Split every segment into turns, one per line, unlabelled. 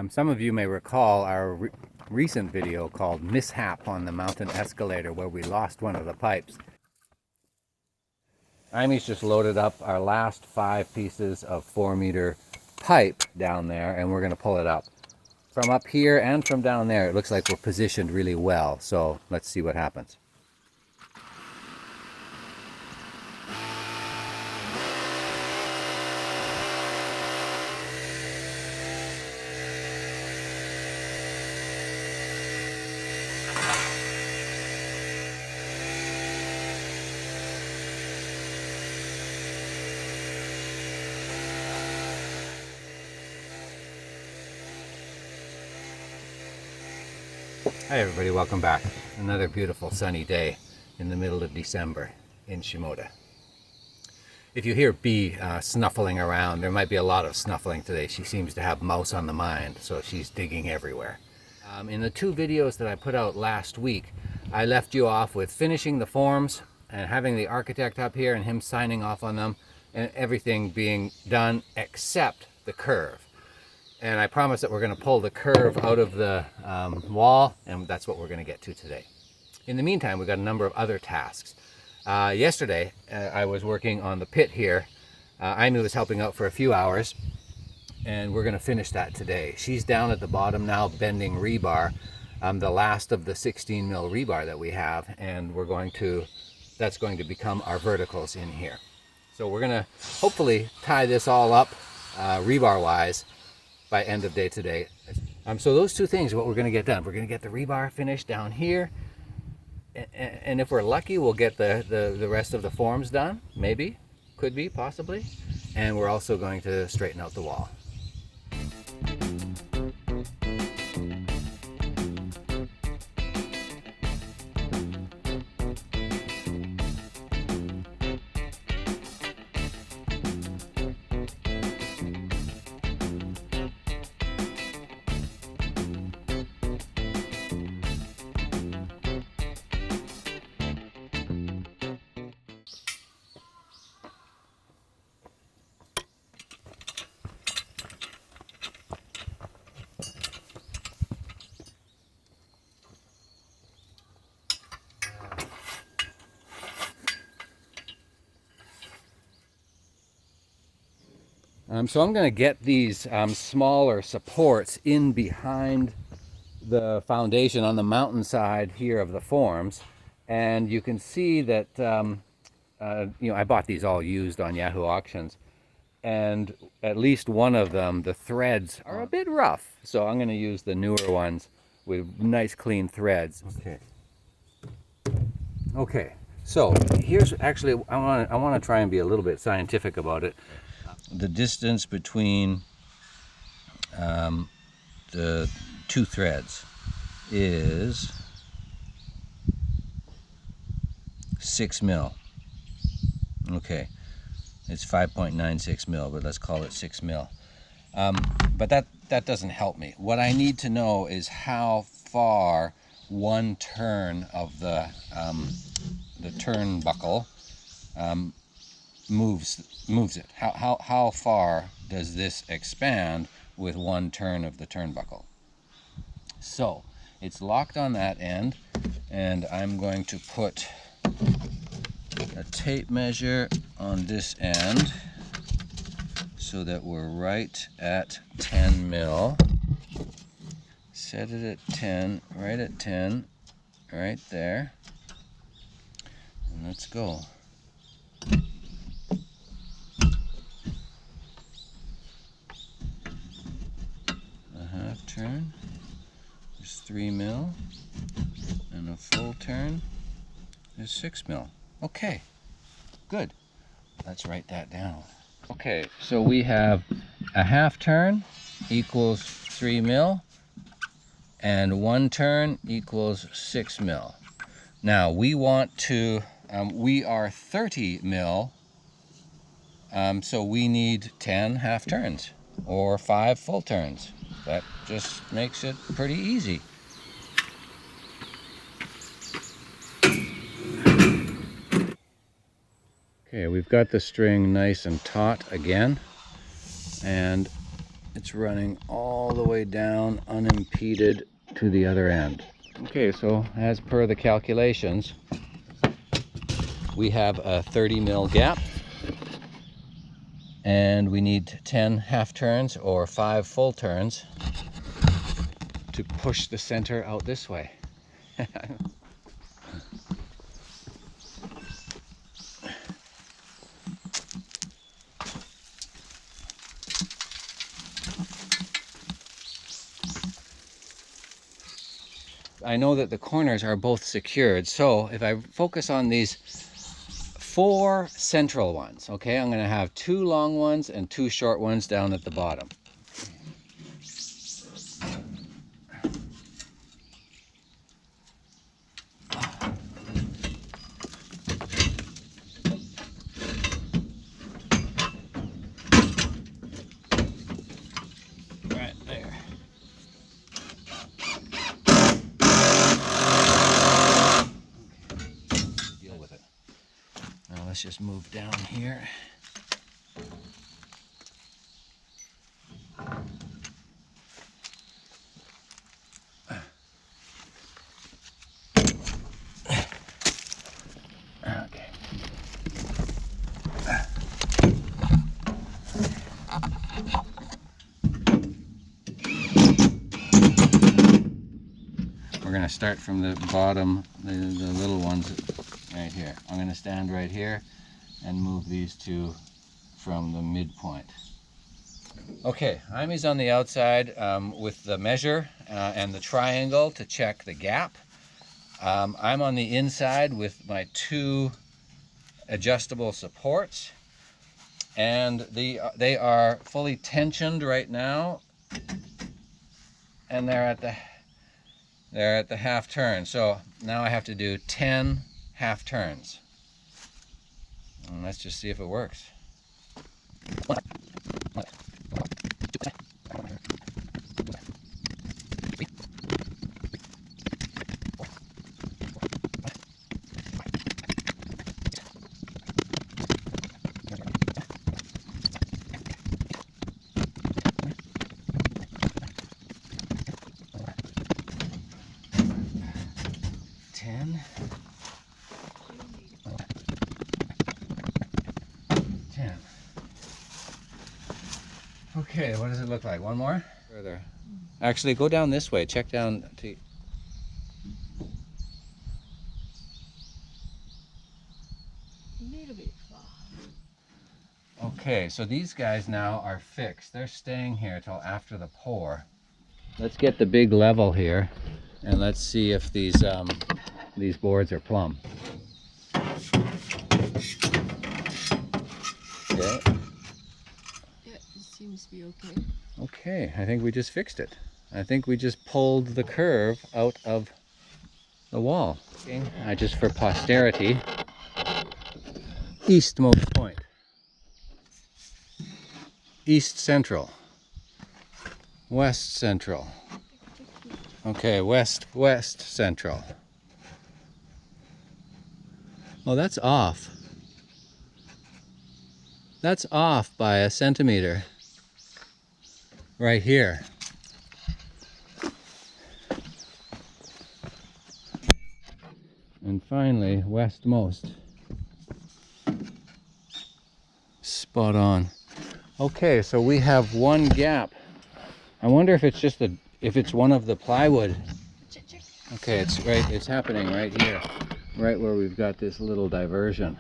Some of you may recall our recent video called Mishap on the Mountain Escalator, where we lost one of the pipes. Amy's just loaded up our last 5 pieces of 4-meter pipe down there, and we're going to pull it up. From up here and from down there, it looks like we're positioned really well, so let's see what happens. Hi everybody, welcome back. Another beautiful sunny day in the middle of December in Shimoda. If you hear Bee snuffling around, there might be a lot of snuffling today. She seems to have mouse on the mind, so she's digging everywhere. In the 2 videos that I put out last week, I left you off with finishing the forms and having the architect up here and him signing off on them and everything being done except the curve. And I promise that we're going to pull the curve out of the wall, and that's what we're going to get to today. In the meantime, we've got a number of other tasks. Yesterday, I was working on the pit here. Amy was helping out for a few hours, and we're going to finish that today. She's down at the bottom now bending rebar, the last of the 16 mil rebar that we have, and that's going to become our verticals in here. So we're going to hopefully tie this all up rebar-wise by end of day today. So those 2 things are what we're going to get done. We're going to get the rebar finished down here, and if we're lucky, we'll get the rest of the forms done. Maybe, could be, possibly. And we're also going to straighten out the wall. So I'm going to get these smaller supports in behind the foundation on the mountainside here of the forms, and you can see that I bought these all used on Yahoo Auctions, and at least one of them, the threads are a bit rough, so I'm going to use the newer ones with nice clean threads. Okay, so here's actually, I want to try and be a little bit scientific about it. The distance between the 2 threads is 6 mil. Okay, it's 5.96 mil, but let's call it 6 mil. But that doesn't help me. What I need to know is how far one turn of the turnbuckle moves it. How far does this expand with one turn of the turnbuckle? So it's locked on that end, and I'm going to put a tape measure on this end so that we're right at 10 mil. Set it at 10, right at 10, right there, and let's go. Turn is 3 mil, and a full turn is 6 mil. Okay, good. Let's write that down. Okay, so we have a half turn equals 3 mil, and 1 turn equals 6 mil. Now we want to, we are 30 mil, so we need 10 half turns or 5 full turns. That just makes it pretty easy. Okay, we've got the string nice and taut again, and it's running all the way down unimpeded to the other end. Okay, so as per the calculations, we have a 30 mil gap, and we need 10 half turns or 5 full turns to push the center out this way. I know that the corners are both secured, so if I focus on these 4 central ones, okay, I'm going to have 2 long ones and 2 short ones down at the bottom. Right there. Deal with it. Now let's just move down here. Okay. We're going to start from the bottom, the little ones right here. I'm going to stand right here and move these 2 from the midpoint. Okay, Imy's on the outside with the measure and the triangle to check the gap. I'm on the inside with my 2 adjustable supports, and they are fully tensioned right now, and they're at the half turn. So now I have to do 10 half turns. And let's just see if it works. Okay, what does it look like? One more? Further. Actually, go down this way. Check down to...
A little bit far.
Okay, so these guys now are fixed. They're staying here till after the pour. Let's get the big level here, and let's see if these boards are plumb. Okay.
Yeah, it seems to be okay.
Okay, I think we just fixed it. I think we just pulled the curve out of the wall. Just for posterity, eastmost point. East central. West central. Okay, west central. Oh, that's off. That's off by a centimeter. Right here. And finally, westmost. Spot on. Okay, so we have one gap. I wonder if it's just if it's one of the plywood. Okay, it's happening right here. Right where we've got this little diversion.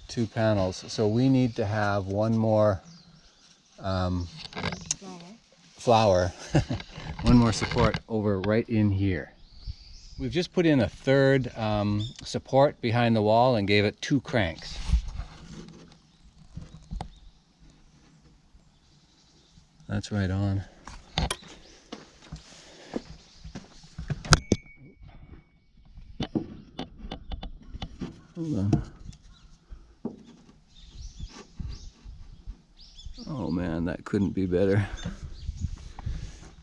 2 panels. So we need to have one more flower. One more support over right in here. We've just put in a 3rd support behind the wall and gave it 2 cranks. That's right on. Hold on. Oh man, that couldn't be better.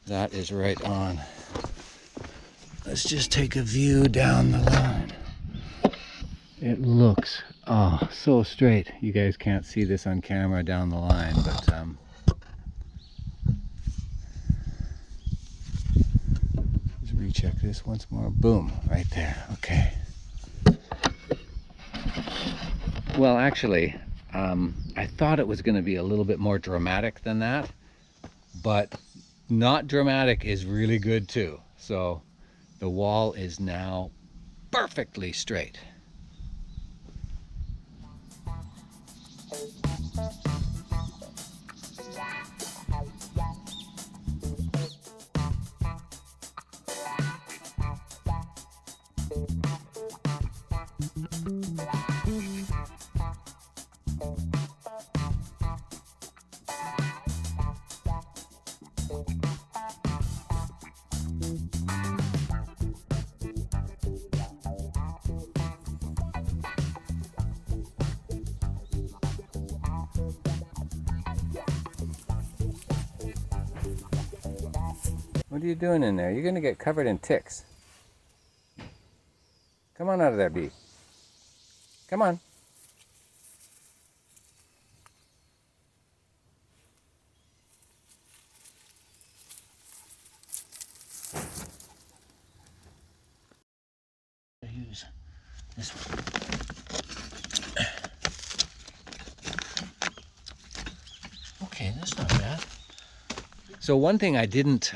That is right on. Let's just take a view down the line. It looks, so straight. You guys can't see this on camera down the line, but recheck this once more. Boom, right there. Okay. Well, actually, I thought it was going to be a little bit more dramatic than that, but not dramatic is really good too. So the wall is now perfectly straight. What are you doing in there? You're going to get covered in ticks. Come on out of there, Bee. Come on. Use this one. Okay, that's not bad. So one thing I didn't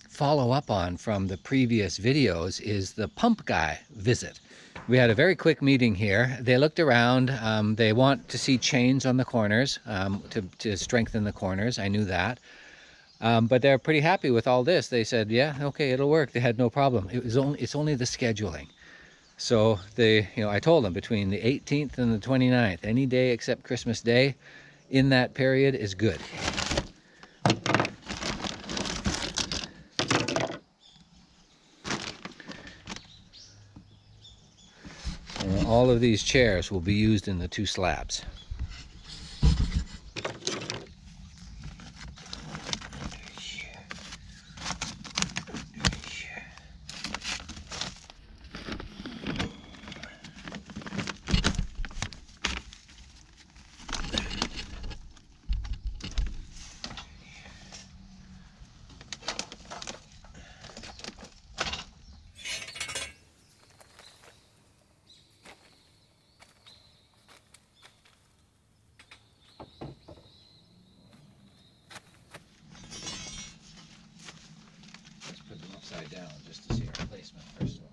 follow up on from the previous videos is the pump guy visit. We had a very quick meeting here. They looked around. They want to see chains on the corners to strengthen the corners. I knew that. But they're pretty happy with all this. They said, yeah, okay, it'll work. They had no problem. It's only the scheduling. So I told them between the 18th and the 29th, any day except Christmas Day in that period is good. And all of these chairs will be used in the two slabs. Upside down just to see our placement first of all.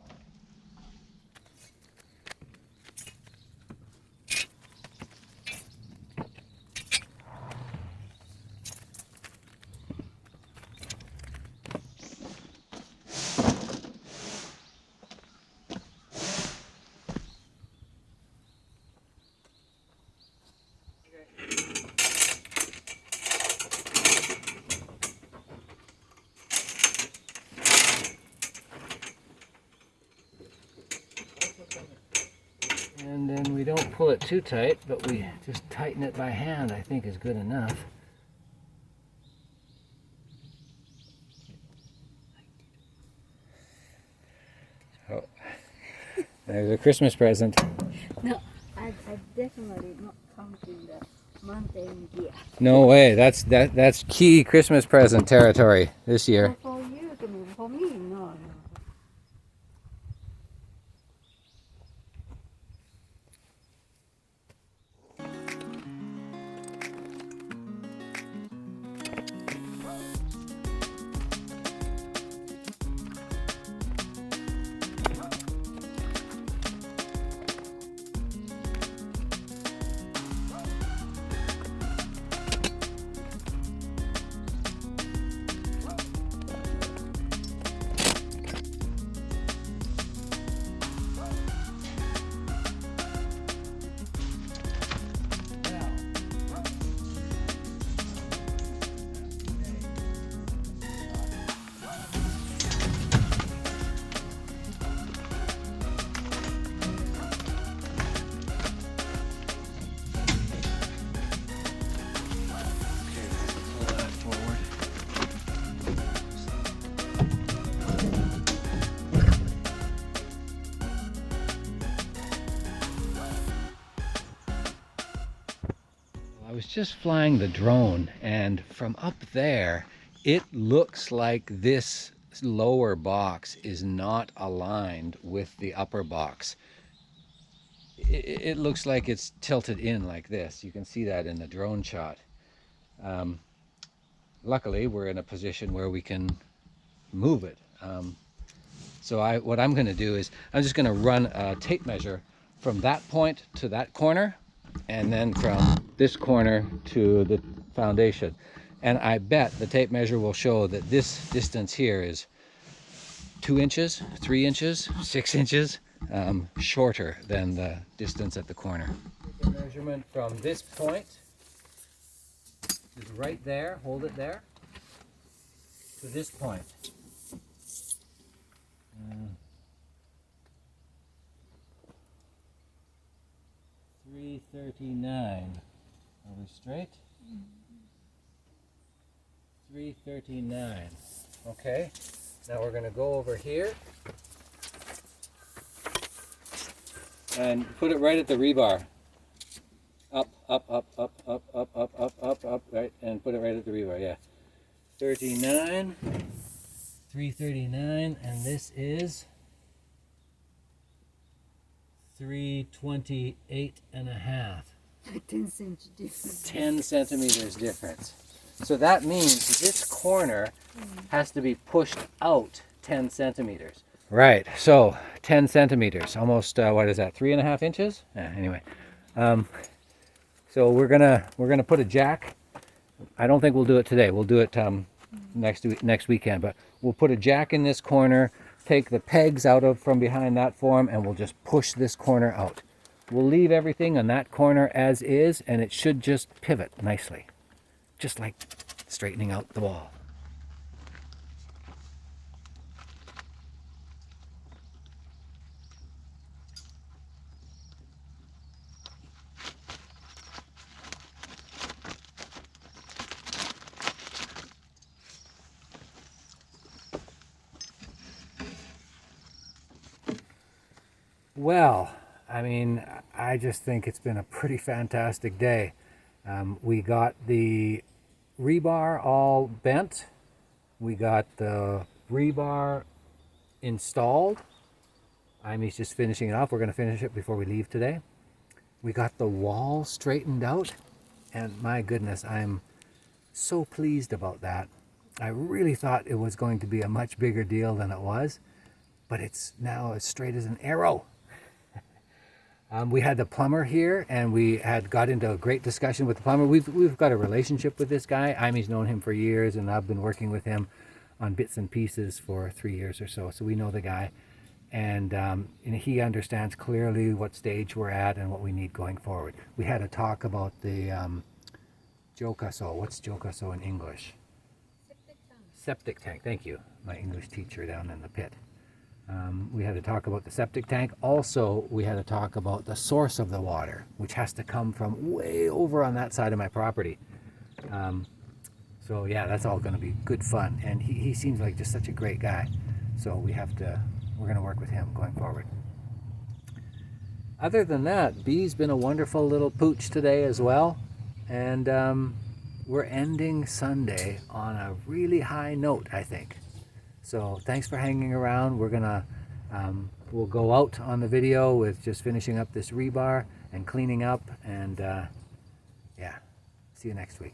And then we don't pull it too tight, but we just tighten it by hand, I think is good enough. Oh, there's a Christmas present.
No, I definitely not counting the mountain gear.
No way, that's key Christmas present territory this year.
For you, for me, no. I was just flying the drone, and from up there it looks like this
lower box is not aligned with the upper box. It looks like it's tilted in like this. You can see that in the drone shot. Luckily, we're in a position where we can move it. So what I'm going to do is I'm just going to run a tape measure from that point to that corner, and then from this corner to the foundation. And I bet the tape measure will show that this distance here is 2 inches, 3 inches, 6 inches shorter than the distance at the corner. Take a measurement from this point, is right there, hold it there, to this point. 339. Are we straight? 339. Okay. Now we're going to go over here and put it right at the rebar. Up, up, up, up, up, up, up, up, up, up, right, and put it right at the rebar. Yeah. 39. 339, and this is 328 and a half.
10 cm difference.
10 centimeters difference. So that means this corner has to be pushed out 10 centimeters. Right, so 10 centimeters, almost, what is that, 3.5 inches? Anyway, so we're gonna put a jack. I don't think we'll do it today. We'll do it next weekend, but we'll put a jack in this corner, take the pegs out from behind that form, and we'll just push this corner out. We'll leave everything on that corner as is, and it should just pivot nicely, just like straightening out the wall. Well, I mean, I just think it's been a pretty fantastic day. We got the rebar all bent. We got the rebar installed. Amy's just finishing it off. We're going to finish it before we leave today. We got the wall straightened out, and my goodness, I'm so pleased about that. I really thought it was going to be a much bigger deal than it was, but it's now as straight as an arrow. We had the plumber here, and we had got into a great discussion with the plumber. We've got a relationship with this guy. Amy's known him for years, and I've been working with him on bits and pieces for 3 years or so. So we know the guy, and he understands clearly what stage we're at and what we need going forward. We had a talk about the jokaso. What's jokaso in English?
Septic tank.
Septic tank. Thank you, my English teacher down in the pit. We had to talk about the septic tank. Also, we had to talk about the source of the water, which has to come from way over on that side of my property. So yeah, that's all going to be good fun. And he seems like just such a great guy. So we're going to work with him going forward. Other than that, Bee's been a wonderful little pooch today as well. And we're ending Sunday on a really high note, I think. So thanks for hanging around. We'll go out on the video with just finishing up this rebar and cleaning up, and yeah, see you next week.